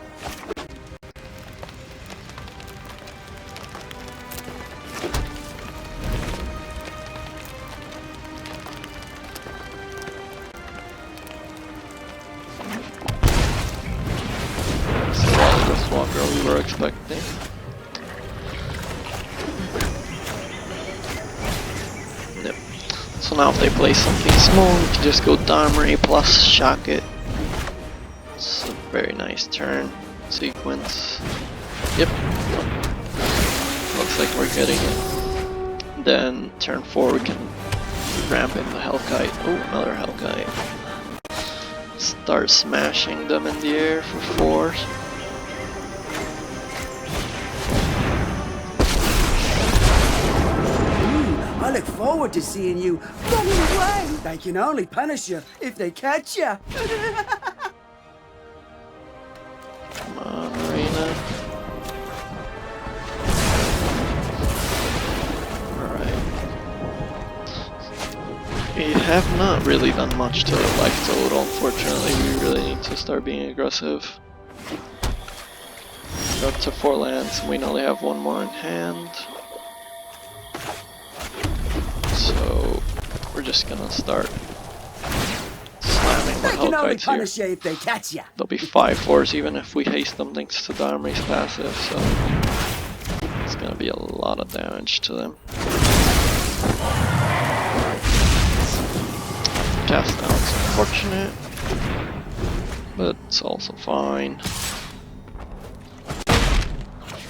We were expecting. Yep. So now if they play something small, we can just go Domri plus shock it. It's a very nice turn sequence. Yep. Looks like we're getting it. Then turn 4 we can ramp in the Hellkite. Oh, another Hellkite. Start smashing them in the air for 4. I look forward to seeing you run away. They can only punish you if they catch you. Come on, Arena. Alright. We have not really done much to life total, unfortunately. We really need to start being aggressive. We're up to 4 lands, and we only have 1 more in hand. So we're just gonna start slamming the Hellkites here. If they catch you. There'll be 5/4s even if we haste them thanks to Domri's passive, so it's gonna be a lot of damage to them. Cast down's unfortunate, but it's also fine.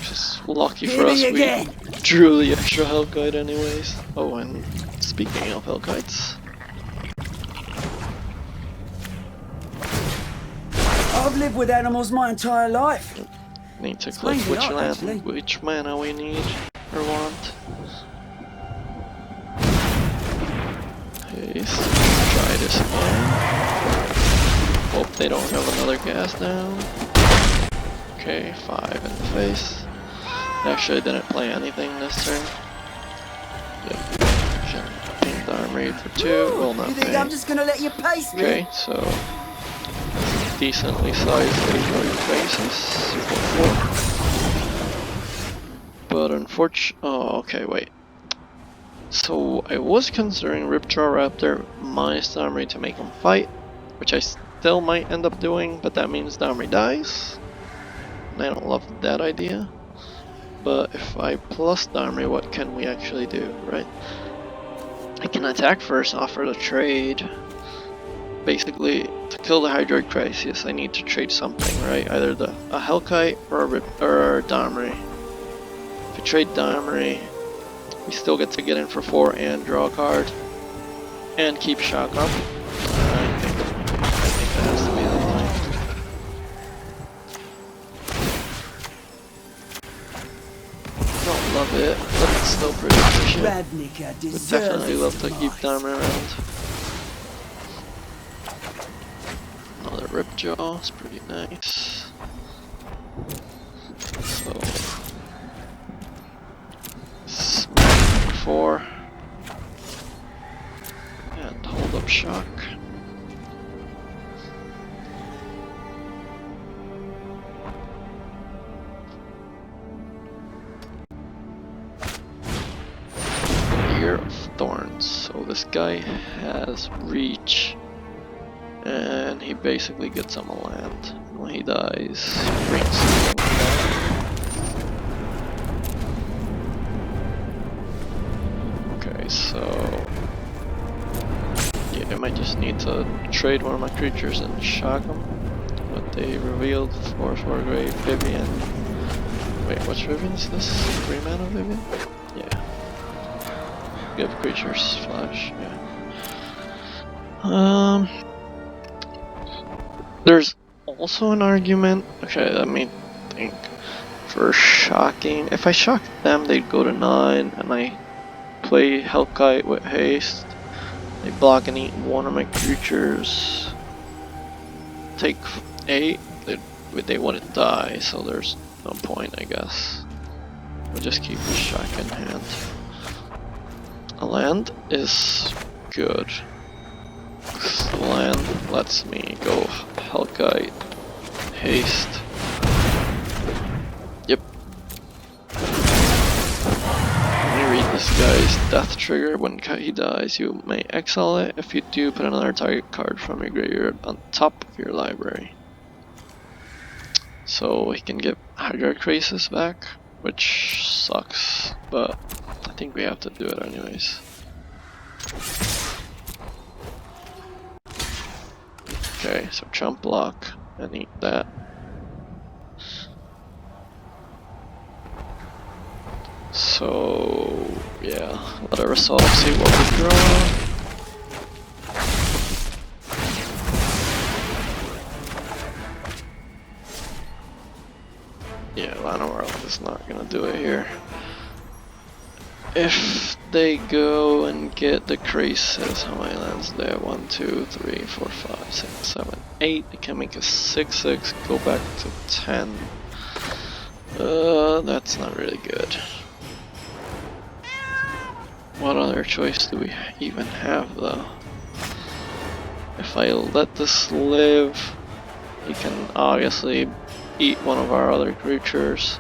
Just lucky for us, we drew the extra Hellkite anyways. Oh, and speaking of Hellkites, lived with animals my entire life. Need to click Explains a which lot, actually. which mana we need or want. Haste. Try this again. Hope they don't have another gas down. Okay, 5 in the face. Actually didn't play anything this turn. Yep. Ping Domri for 2. Will not You think pay. I'm just gonna let you pace me? Okay, so decently sized Regisaur faces for 4. But unfortunately, oh, okay, wait. So I was considering Ripjaw Raptor minus Domri to make him fight, which I still might end up doing, but that means Domri dies. And I don't love that idea. But if I plus Domri, what can we actually do, right? I can attack first, offer the trade. Basically, to kill the Hydroid Crisis, I need to trade something, right? Either a Hellkite or a Domri. If we trade Domri, we still get to get in for 4 and draw a card. And keep shock up. I think that has to be the line. Don't love it, but it's still pretty efficient. Ravnica Would deserves definitely love to its keep prize. Domri around. Another Ripjaw is pretty nice. So smack 4 and hold up shock. Year of Thorns. So this guy has reach. And he basically gets on a land. When he dies, he brings something back. Okay, so yeah, I might just need to trade one of my creatures and shock them. But they revealed Force Wargrave, Vivien. Wait, which Vivien is this? 3 mana Vivien? Yeah. Give creatures flash, yeah. There's also an argument, okay, let me think, for shocking. If I shock them, they'd go to 9, and I play Hellkite with haste. They block and eat one of my creatures. Take 8, they wouldn't die, so there's no point, I guess. We'll just keep the shock in hand. A land is good. The land lets me go Hellkite, haste. Yep. Let me read this guy's death trigger. When he dies, you may exile it. If you do, put another target card from your graveyard on top of your library. So he can get Hydra Crisis back, which sucks, but I think we have to do it anyways. Okay, so jump block and eat that. So yeah, let our resolve see what we draw. Yeah, Llanowar Elves is not gonna do it here. If they go and get the Crisis, how many lands do they have? 1, 2, 3, 4, 5, 6, 7, 8. They can make a 6/6, go back to 10. That's not really good. What other choice do we even have though? If I let this live, he can obviously eat one of our other creatures.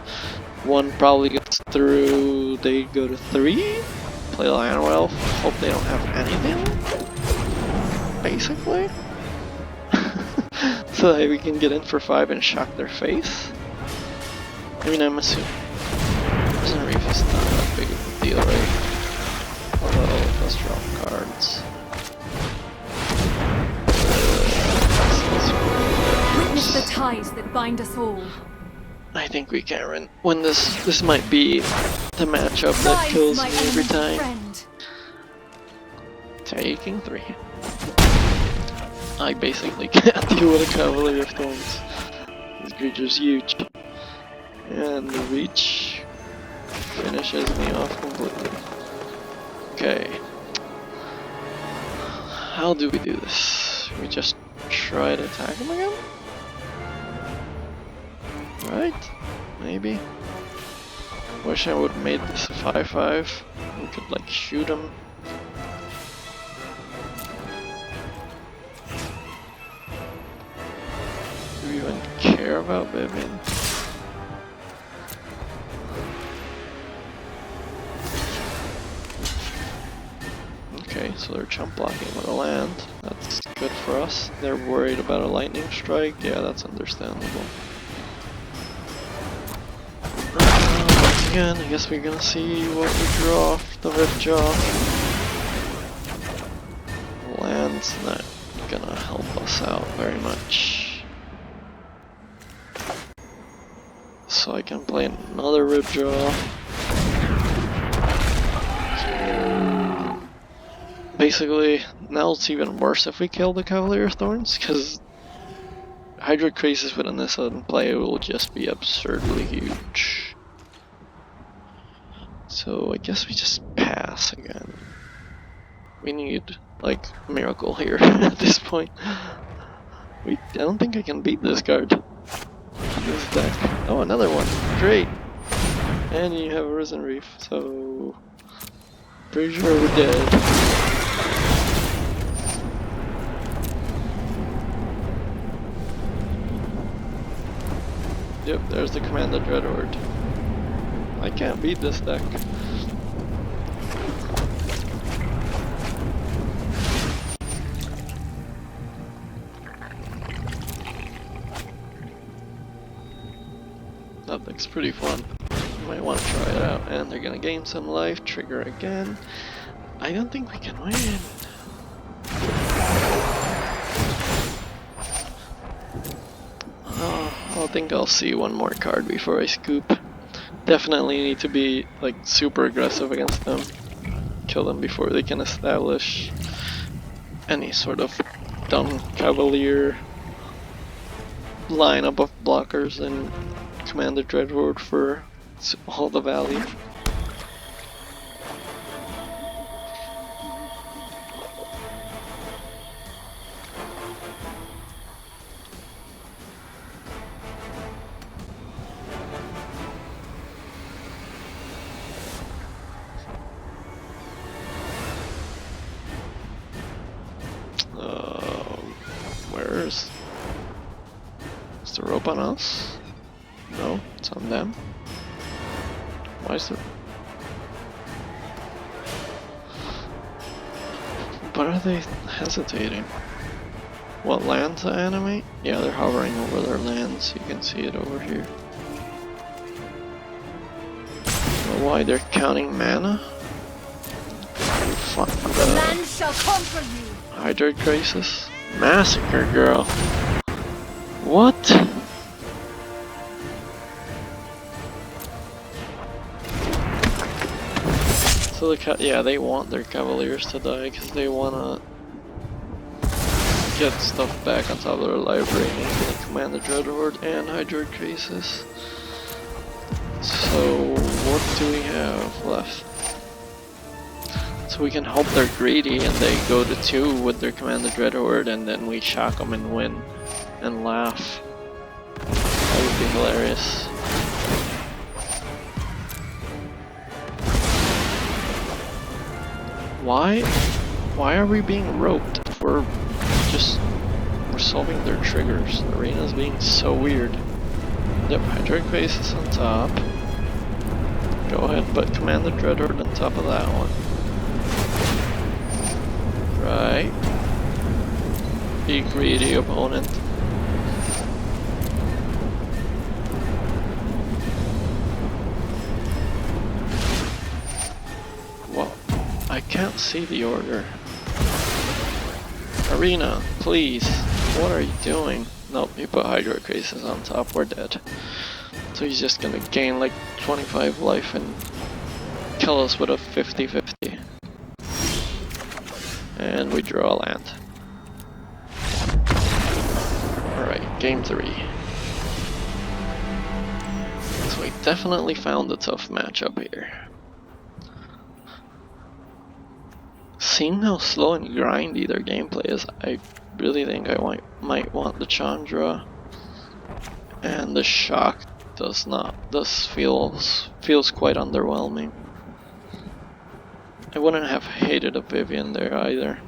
One probably gets through, they go to 3, play Llanowar Elf, hope they don't have anything, basically. So that we can get in for 5 and shock their face. I mean, I'm assuming Reef is not that big of a deal, right? Although it does draw cards. Witness the ties that bind us all. I think we can win this. This might be the matchup that kills me every time. Friend. Taking 3. I basically can't deal with a Cavalier of Thorns. This creature's huge. And the reach finishes me off completely. Okay. How do we do this? We just try to attack him again? Right? Maybe? Wish I would have made this a 5-5. We could like shoot him. Do we even care about Vivien? Okay, so they're chump blocking with a land. That's good for us. They're worried about a lightning strike. Yeah, that's understandable. Once again, I guess we're gonna see what we draw off the Ripjaw. Land's not gonna help us out very much. So I can play another Ripjaw. Basically, now it's even worse if we kill the Cavalier Thorns, because Hydra Crisis within this sudden play will just be absurdly huge. So I guess we just pass again. We need, like, a miracle here at this point. I don't think I can beat this card. This deck. Oh, another one. Great! And you have a Risen Reef, so pretty sure we're dead. Yep, there's the Commander Dreadhorde. I can't beat this deck. That deck's pretty fun. You might want to try it out. And they're gonna gain some life, trigger again. I don't think we can win. I think I'll see one more card before I scoop. Definitely need to be like super aggressive against them. Kill them before they can establish any sort of dumb Cavalier lineup of blockers and Commander Dreadhorde for all the value. Is the rope on us? No, it's on them. Why is there... But are they hesitating? What, land to animate? Yeah, they're hovering over their lands. You can see it over here. Why they're counting mana? Fuck the land shall conquer you. Hydra Crisis? Massacre, girl. What? So yeah, they want their Cavaliers to die because they wanna get stuff back on top of their library and can command the Dreadhorde and Hydra Crisis. So what do we have left? So we can hope they're greedy and they go to 2 with their Commander Dreadhorde and then we shock them and win and laugh. That would be hilarious. Why are we being roped if we're solving their triggers? The arena's being so weird. Yep, Hydra Crisis on top. Go ahead, but Commander Dreadhorde on top of that one. Right. Be greedy, opponent. Well, I can't see the order. Arena, please. What are you doing? Nope, you put Hydra Crisis on top, we're dead. So he's just gonna gain like 25 life and kill us with a 50-50. And we draw a land. Alright, game 3. We definitely found a tough matchup here. Seeing how slow and grindy their gameplay is, I really think I might want the Chandra. And the shock feels quite underwhelming. I wouldn't have hated a Vivien there either,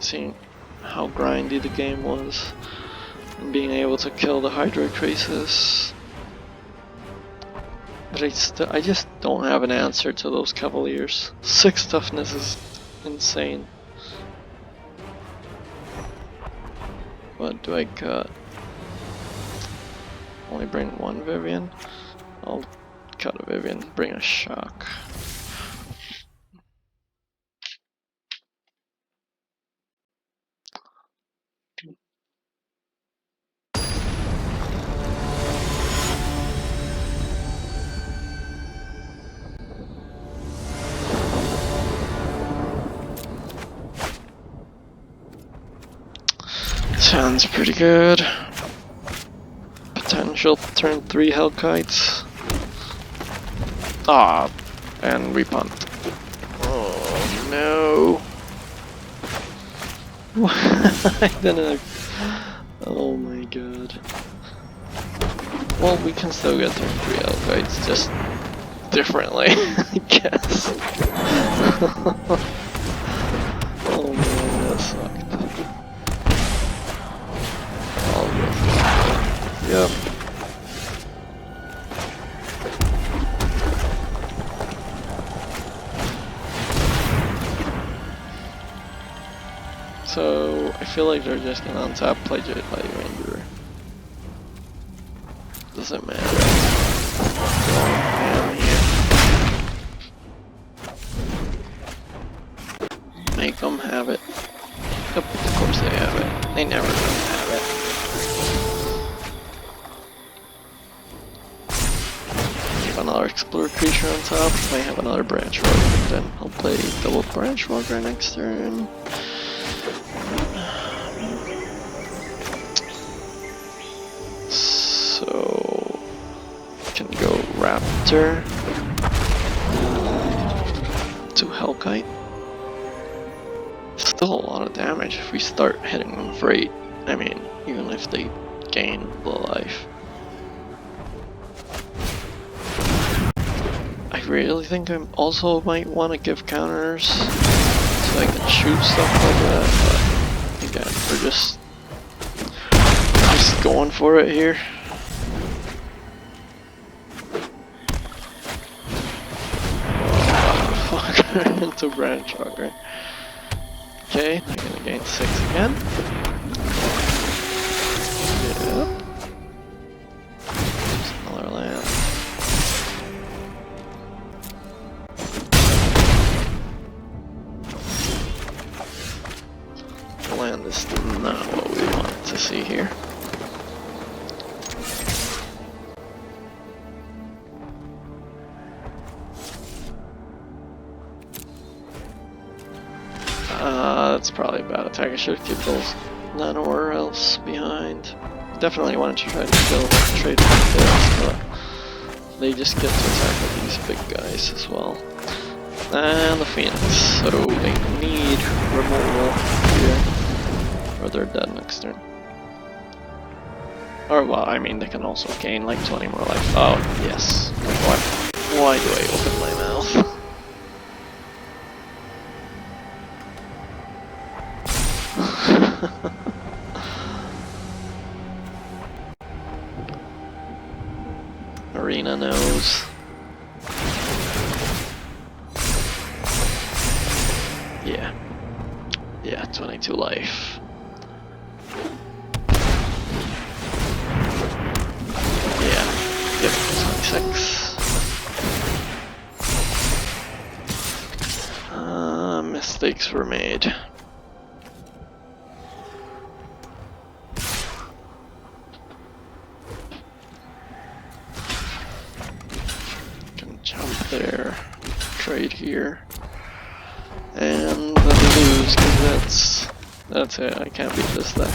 seeing how grindy the game was and being able to kill the Hydra Crisis. But I just don't have an answer to those Cavaliers. 6 toughness is insane. What do I cut? Only bring 1 Vivien? I'll cut a Vivien, bring a shock. Sounds pretty good. Potential turn 3 Hellkites. Ah, and we punt. Oh no. I didn't. Oh my god. Well, we can still get turn 3 Hellkites, just differently, I guess. Oh man, that sucked. Yep. So I feel like they're just gonna untap play Jade by Ranger. Doesn't matter. Make them have it. Yep, of course they have it. They never don't have it. Another Explorer creature on top. Might have another Branch Rogue, then I'll play double Branch Rogue next turn. So can go Raptor to Hellkite. Still a lot of damage if we start hitting them for 8. I mean, even if they gain the life. I really think I also might want to give counters so I can shoot stuff like that, but again, we're just going for it here. Oh, fuck, into Branch Rogue. Okay, I'm gonna gain 6 again. Yep. There's another land. The land is not what we want to see here. That's probably a bad attack. I should keep those Llanowar Elves behind. Definitely wanted to try to kill trade with this, but they just get to attack with these big guys as well. And the Phoenix, so they need removal here, or they're dead next turn. Or well, I mean they can also gain like 20 more life. Oh yes. Why do I open my mouth? Arena knows. Yeah. Yeah, 22 life. Yeah. Yep, 26. Mistakes were made. There, trade here, and then lose because that's it. I can't beat this deck.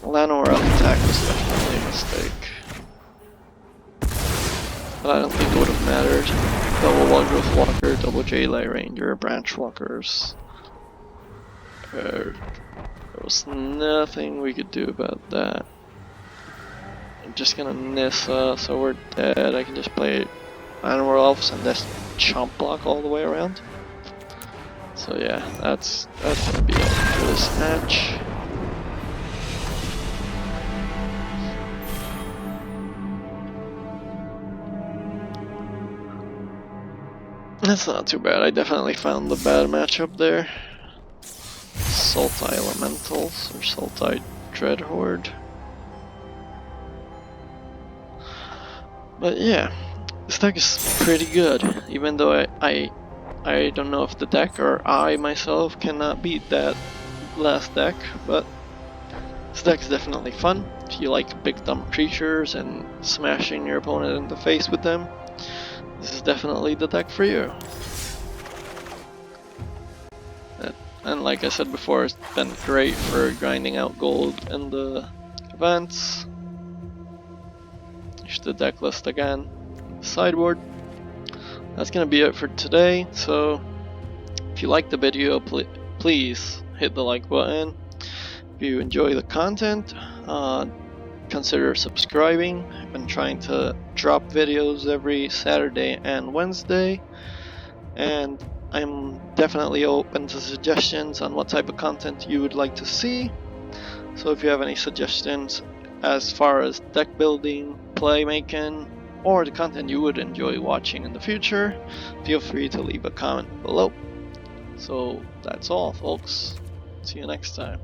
Llanowar attack was definitely a mistake. but I don't think it would have mattered. Double Wildgrowth Walker, double J-Light Ranger, Branch Walkers. There was nothing we could do about that. I'm just gonna Nissa, so we're dead. I can just play Llanowar Elves and just chomp block all the way around. So yeah, that's gonna be it for this match. That's not too bad. I definitely found the bad matchup there. Sultai Elementals or Sultai Dreadhorde. But yeah, this deck is pretty good, even though I don't know if the deck or I myself cannot beat that last deck, but this deck is definitely fun. If you like big dumb creatures and smashing your opponent in the face with them, this is definitely the deck for you. And like I said before, it's been great for grinding out gold in the events. Here's the deck list again. Sideboard. That's gonna be it for today. So if you liked the video, please hit the like button. If you enjoy the content, consider subscribing. I've been trying to drop videos every Saturday and Wednesday, and I'm definitely open to suggestions on what type of content you would like to see. So if you have any suggestions as far as deck building, playmaking, or the content you would enjoy watching in the future, feel free to leave a comment below. So that's all, folks. See you next time.